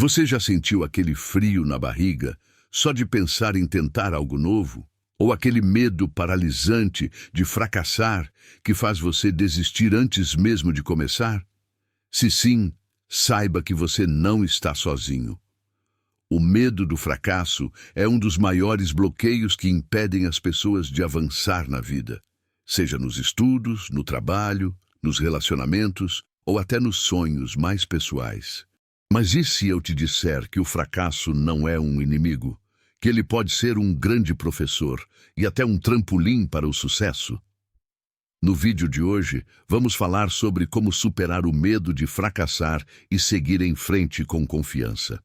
Você já sentiu aquele frio na barriga só de pensar em tentar algo novo? Ou aquele medo paralisante de fracassar que faz você desistir antes mesmo de começar? Se sim, saiba que você não está sozinho. O medo do fracasso é um dos maiores bloqueios que impedem as pessoas de avançar na vida, seja nos estudos, no trabalho, nos relacionamentos ou até nos sonhos mais pessoais. Mas e se eu te disser que o fracasso não é um inimigo? Que ele pode ser um grande professor e até um trampolim para o sucesso? No vídeo de hoje, vamos falar sobre como superar o medo de fracassar e seguir em frente com confiança.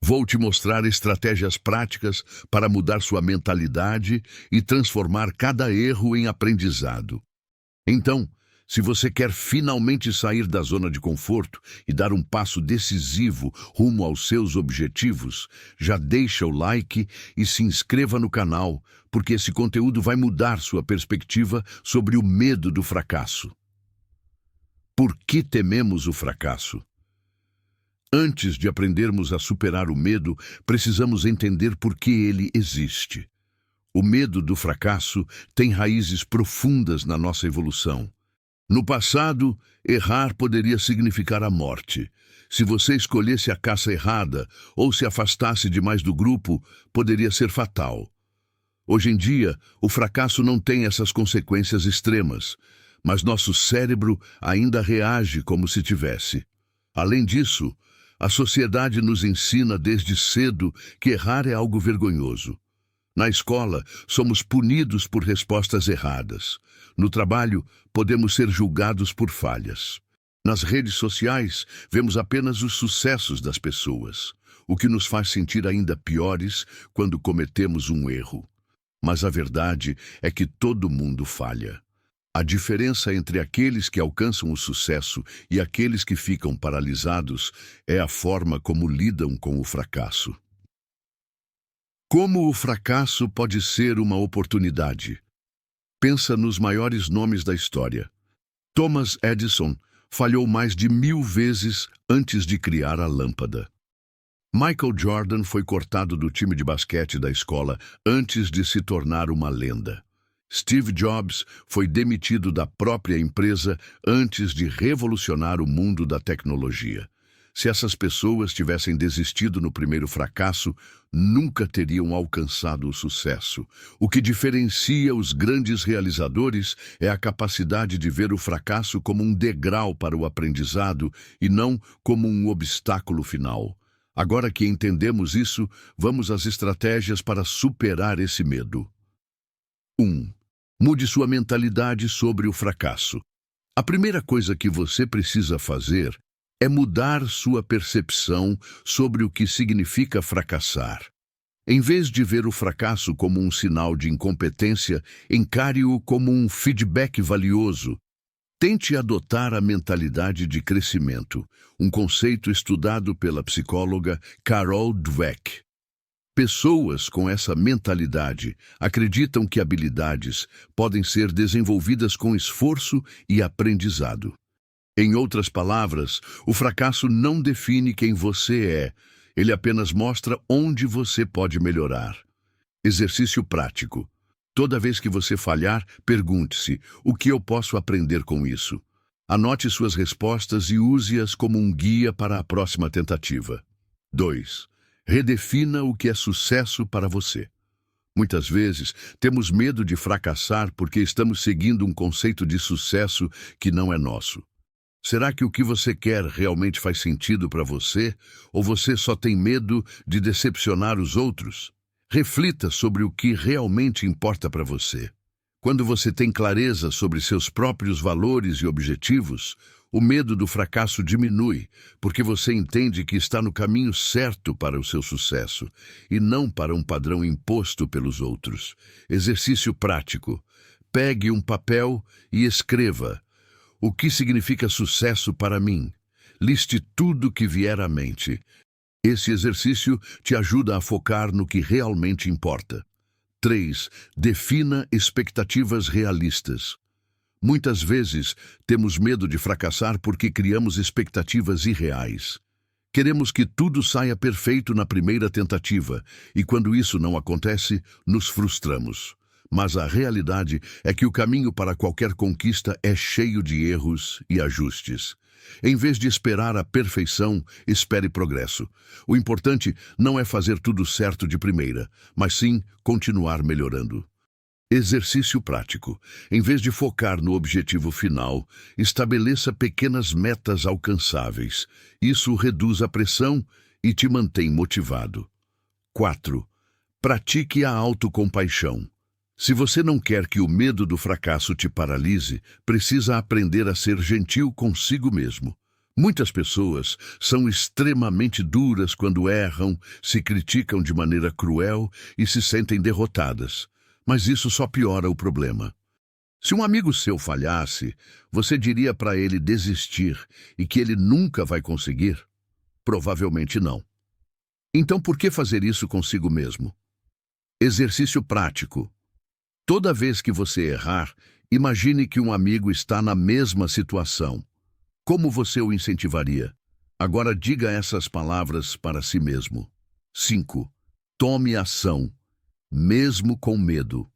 Vou te mostrar estratégias práticas para mudar sua mentalidade e transformar cada erro em aprendizado. Então, se você quer finalmente sair da zona de conforto e dar um passo decisivo rumo aos seus objetivos, já deixa o like e se inscreva no canal, porque esse conteúdo vai mudar sua perspectiva sobre o medo do fracasso. Por que tememos o fracasso? Antes de aprendermos a superar o medo, precisamos entender por que ele existe. O medo do fracasso tem raízes profundas na nossa evolução. No passado, errar poderia significar a morte. Se você escolhesse a caça errada ou se afastasse demais do grupo, poderia ser fatal. Hoje em dia, o fracasso não tem essas consequências extremas, mas nosso cérebro ainda reage como se tivesse. Além disso, a sociedade nos ensina desde cedo que errar é algo vergonhoso. Na escola, somos punidos por respostas erradas. No trabalho, podemos ser julgados por falhas. Nas redes sociais, vemos apenas os sucessos das pessoas, o que nos faz sentir ainda piores quando cometemos um erro. Mas a verdade é que todo mundo falha. A diferença entre aqueles que alcançam o sucesso e aqueles que ficam paralisados é a forma como lidam com o fracasso. Como o fracasso pode ser uma oportunidade? Pensa nos maiores nomes da história. Thomas Edison falhou mais de 1000 vezes antes de criar a lâmpada. Michael Jordan foi cortado do time de basquete da escola antes de se tornar uma lenda. Steve Jobs foi demitido da própria empresa antes de revolucionar o mundo da tecnologia. Se essas pessoas tivessem desistido no primeiro fracasso, nunca teriam alcançado o sucesso. O que diferencia os grandes realizadores é a capacidade de ver o fracasso como um degrau para o aprendizado e não como um obstáculo final. Agora que entendemos isso, vamos às estratégias para superar esse medo. 1. Mude sua mentalidade sobre o fracasso. A primeira coisa que você precisa fazer é mudar sua percepção sobre o que significa fracassar. Em vez de ver o fracasso como um sinal de incompetência, encare-o como um feedback valioso. Tente adotar a mentalidade de crescimento, um conceito estudado pela psicóloga Carol Dweck. Pessoas com essa mentalidade acreditam que habilidades podem ser desenvolvidas com esforço e aprendizado. Em outras palavras, o fracasso não define quem você é, ele apenas mostra onde você pode melhorar. Exercício prático. Toda vez que você falhar, pergunte-se: o que eu posso aprender com isso? Anote suas respostas e use-as como um guia para a próxima tentativa. 2. Redefina o que é sucesso para você. Muitas vezes, temos medo de fracassar porque estamos seguindo um conceito de sucesso que não é nosso. Será que o que você quer realmente faz sentido para você? Ou você só tem medo de decepcionar os outros? Reflita sobre o que realmente importa para você. Quando você tem clareza sobre seus próprios valores e objetivos, o medo do fracasso diminui, porque você entende que está no caminho certo para o seu sucesso, e não para um padrão imposto pelos outros. Exercício prático. Pegue um papel e escreva: o que significa sucesso para mim? Liste tudo que vier à mente. Esse exercício te ajuda a focar no que realmente importa. 3. Defina expectativas realistas. Muitas vezes, temos medo de fracassar porque criamos expectativas irreais. Queremos que tudo saia perfeito na primeira tentativa, e quando isso não acontece, nos frustramos. Mas a realidade é que o caminho para qualquer conquista é cheio de erros e ajustes. Em vez de esperar a perfeição, espere progresso. O importante não é fazer tudo certo de primeira, mas sim continuar melhorando. Exercício prático. Em vez de focar no objetivo final, estabeleça pequenas metas alcançáveis. Isso reduz a pressão e te mantém motivado. 4. Pratique a autocompaixão. Se você não quer que o medo do fracasso te paralise, precisa aprender a ser gentil consigo mesmo. Muitas pessoas são extremamente duras quando erram, se criticam de maneira cruel e se sentem derrotadas. Mas isso só piora o problema. Se um amigo seu falhasse, você diria para ele desistir e que ele nunca vai conseguir? Provavelmente não. Então por que fazer isso consigo mesmo? Exercício prático. Toda vez que você errar, imagine que um amigo está na mesma situação. Como você o incentivaria? Agora diga essas palavras para si mesmo. 5. Tome ação, mesmo com medo.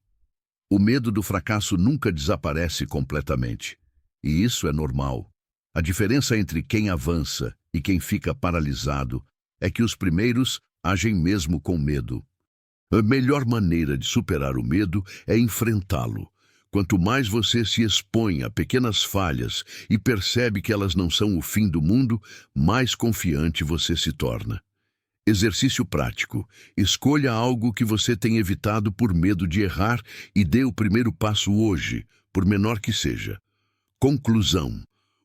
O medo do fracasso nunca desaparece completamente. E isso é normal. A diferença entre quem avança e quem fica paralisado é que os primeiros agem mesmo com medo. A melhor maneira de superar o medo é enfrentá-lo. Quanto mais você se expõe a pequenas falhas e percebe que elas não são o fim do mundo, mais confiante você se torna. Exercício prático. Escolha algo que você tem evitado por medo de errar e dê o primeiro passo hoje, por menor que seja. Conclusão.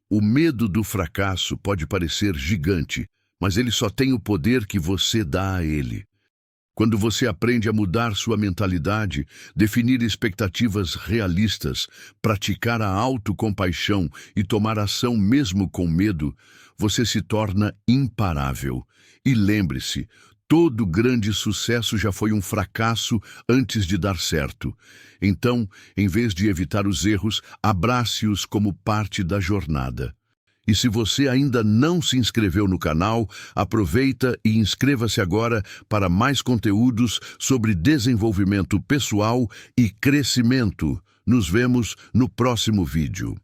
O medo do fracasso pode parecer gigante, mas ele só tem o poder que você dá a ele. Quando você aprende a mudar sua mentalidade, definir expectativas realistas, praticar a autocompaixão e tomar ação mesmo com medo, você se torna imparável. E lembre-se, todo grande sucesso já foi um fracasso antes de dar certo. Então, em vez de evitar os erros, abrace-os como parte da jornada. E se você ainda não se inscreveu no canal, aproveita e inscreva-se agora para mais conteúdos sobre desenvolvimento pessoal e crescimento. Nos vemos no próximo vídeo.